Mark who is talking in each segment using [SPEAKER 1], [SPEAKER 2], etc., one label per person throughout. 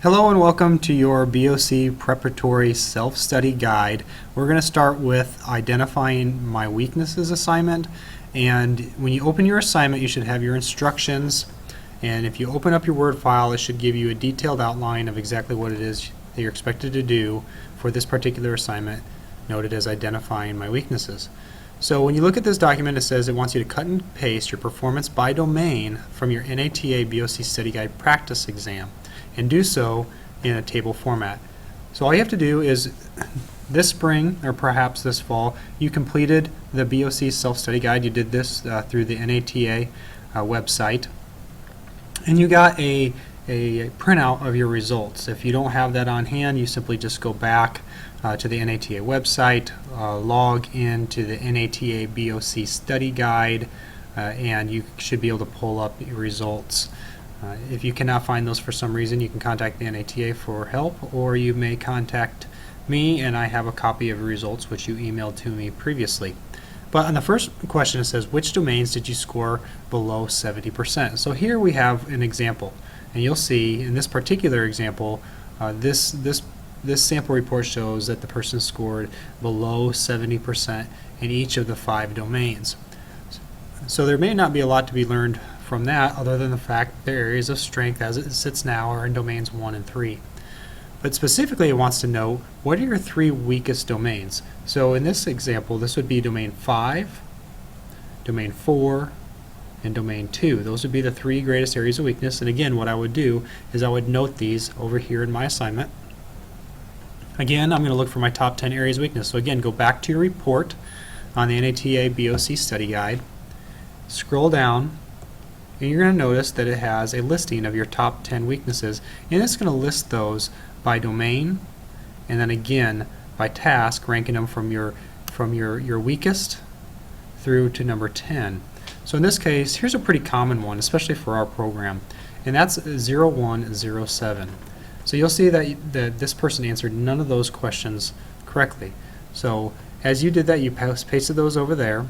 [SPEAKER 1] Hello and welcome to your BOC Preparatory Self-Study Guide. We're going to start with identifying my weaknesses assignment, and when you open your assignment you should have your instructions, and if you open up your Word file it should give you a detailed outline of exactly what it is that you're expected to do for this particular assignment, noted as identifying my weaknesses. So when you look at this document, it says it wants you to cut and paste your performance by domain from your NATA BOC Study Guide practice exam and do so in a table format. So all you have to do is this spring or perhaps this fall you completed the BOC self-study guide. You did this through the NATA website, and you got a printout of your results. If you don't have that on hand, you simply just go back to the NATA website, log into the NATA BOC study guide, and you should be able to pull up your results. If you cannot find those for some reason, you can contact the NATA for help, or you may contact me and I have a copy of the results which you emailed to me previously. But on the first question it says, which domains did you score below 70%? So here we have an example, and you'll see in this particular example this sample report shows that the person scored below 70% in each of the 5 domains. So there may not be a lot to be learned from that other than the fact that their areas of strength as it sits now are in domains 1 and 3. But specifically it wants to know, what are your 3 weakest domains? So in this example this would be domain 5, domain 4, and domain 2. Those would be the 3 greatest areas of weakness, and again what I would do is I would note these over here in my assignment. Again, I'm going to look for my top 10 areas of weakness. So again, go back to your report on the NATA BOC study guide, scroll down, and you're going to notice that it has a listing of your top 10 weaknesses, and it's going to list those by domain and then again by task, ranking them from your weakest through to number 10. So in this case, here's a pretty common one, especially for our program, and that's 0107. So you'll see that this person answered none of those questions correctly. So as you did that, you pasted those over there.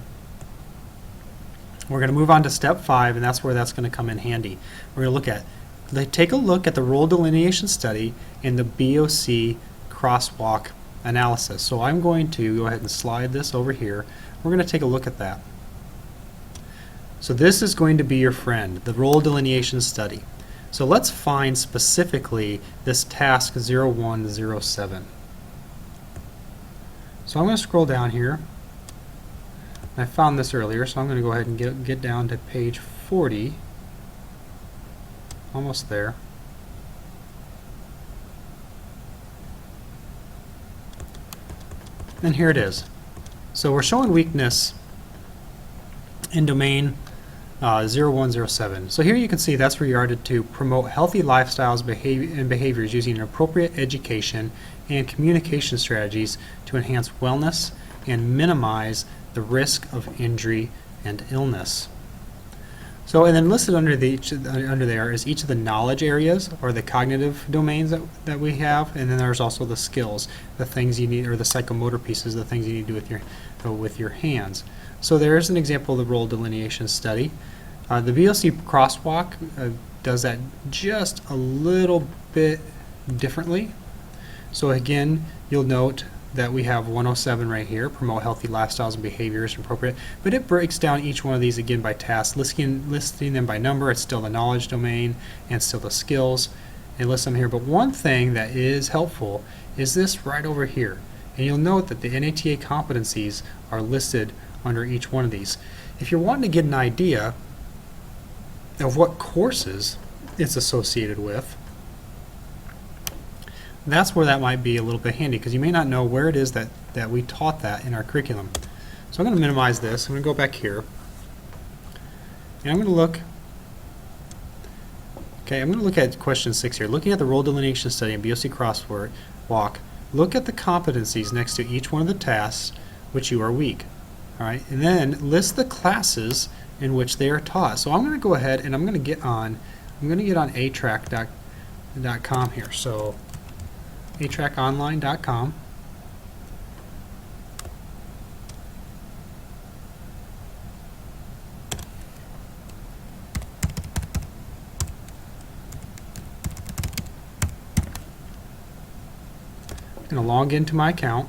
[SPEAKER 1] We're going to move on to step 5, and that's where that's going to come in handy. We're going to take a look at the role delineation study and the BOC crosswalk analysis. So I'm going to go ahead and slide this over here. We're going to take a look at that. So this is going to be your friend, the role delineation study. So let's find specifically this task 0107. So I'm going to scroll down here. I found this earlier, so I'm going to go ahead and get down to page 40. Almost there. And here it is. So we're showing weakness in domain 0107. So here you can see that's where you are to promote healthy lifestyles and behaviors using appropriate education and communication strategies to enhance wellness and minimize the risk of injury and illness. So, and then listed under there is each of the knowledge areas or the cognitive domains that we have, and then there's also the skills, the things you need, or the psychomotor pieces, the things you need to do with your hands. So there's an example of the role delineation study. The BOC crosswalk does that just a little bit differently. So again, you'll note that we have 107 right here, promote healthy lifestyles and behaviors appropriate, but it breaks down each one of these again by task, listing them by number. It's still the knowledge domain and still the skills. It lists them here, but one thing that is helpful is this right over here, and you'll note that the NATA competencies are listed under each one of these. If you're wanting to get an idea of what courses it's associated with, that's where that might be a little bit handy, because you may not know where it is that we taught that in our curriculum. So I'm going to minimize this. I'm going to go back here, and I'm going to look. Okay, I'm going to look at question 6 here. Looking at the role delineation study and BOC crosswalk, look at the competencies next to each one of the tasks which you are weak. All right, and then list the classes in which they are taught. So I'm going to go ahead and I'm going to get on atrac.com here. So atraconline.com. I'm going to log into my account.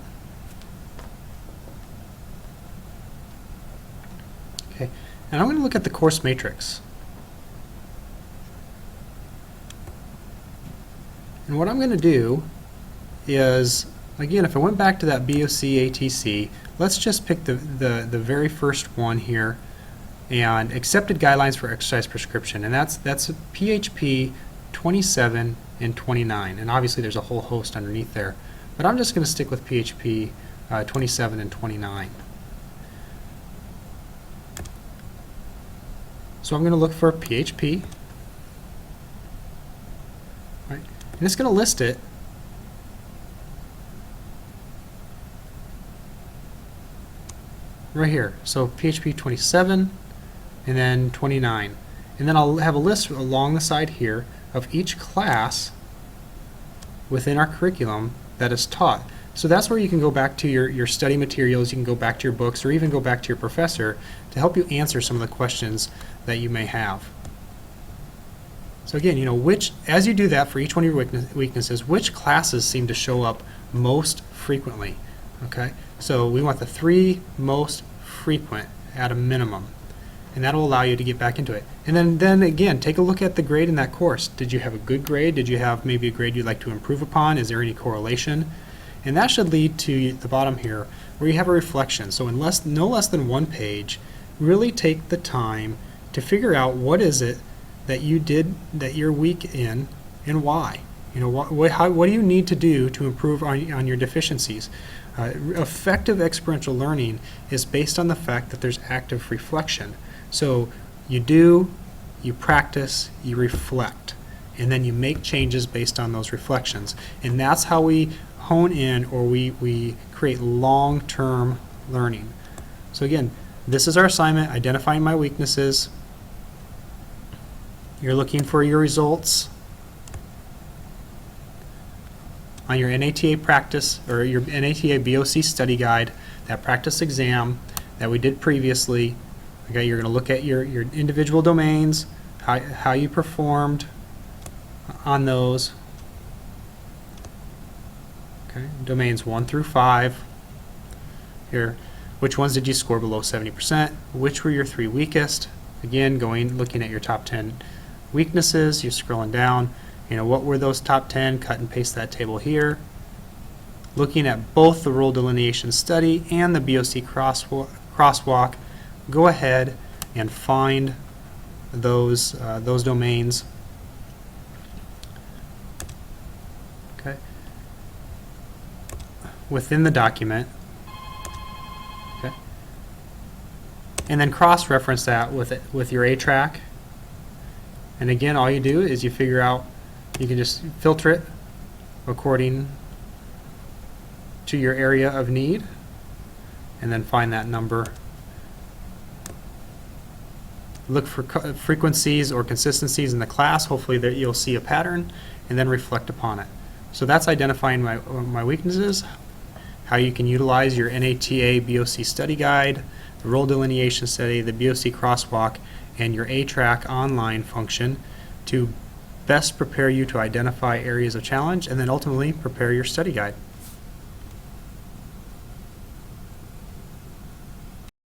[SPEAKER 1] Okay, and I'm going to look at the course matrix. And what I'm going to do is, again, if I went back to that BOC ATC, let's just pick the very first one here, and accepted guidelines for exercise prescription, and that's PHP 27 and 29, and obviously there's a whole host underneath there, but I'm just going to stick with PHP 27 and 29. So I'm going to look for PHP, right, and it's going to list it right here. So PHP 27 and then 29. And then I'll have a list along the side here of each class within our curriculum that is taught. So that's where you can go back to your study materials, you can go back to your books, or even go back to your professor to help you answer some of the questions that you may have. So again, you know, as you do that for each one of your weaknesses, which classes seem to show up most frequently? Okay, so we want the 3 most frequent at a minimum, and that'll allow you to get back into it. And then again, take a look at the grade in that course. Did you have a good grade? Did you have maybe a grade you'd like to improve upon? Is there any correlation? And that should lead to the bottom here where you have a reflection. So in no less than 1 page, really take the time to figure out what is it that you did that you're weak in and why. You know, what do you need to do to improve on your deficiencies? Effective experiential learning is based on the fact that there's active reflection. So you do, you practice, you reflect, and then you make changes based on those reflections. And that's how we hone in, or we create long-term learning. So again, this is our assignment, identifying my weaknesses. You're looking for your results on your NATA practice, or your NATA BOC study guide, that practice exam that we did previously. Okay, you're going to look at your individual domains, how you performed on those. Okay, domains 1 through 5. Here, which ones did you score below 70%? Which were your 3 weakest? Again, looking at your top 10 weaknesses, you're scrolling down. You know, what were those top 10? Cut and paste that table here. Looking at both the role delineation study and the BOC crosswalk, go ahead and find those domains. Okay. Within the document. Okay. And then cross-reference that with your A-track. And again, all you do is you figure out, you can just filter it according to your area of need, and then find that number. Look for frequencies or consistencies in the class. Hopefully that you'll see a pattern, and then reflect upon it. So that's identifying my weaknesses, how you can utilize your NATA BOC study guide, the role delineation study, the BOC crosswalk, and your A-track online function to best prepare you to identify areas of challenge, and then ultimately prepare your study guide.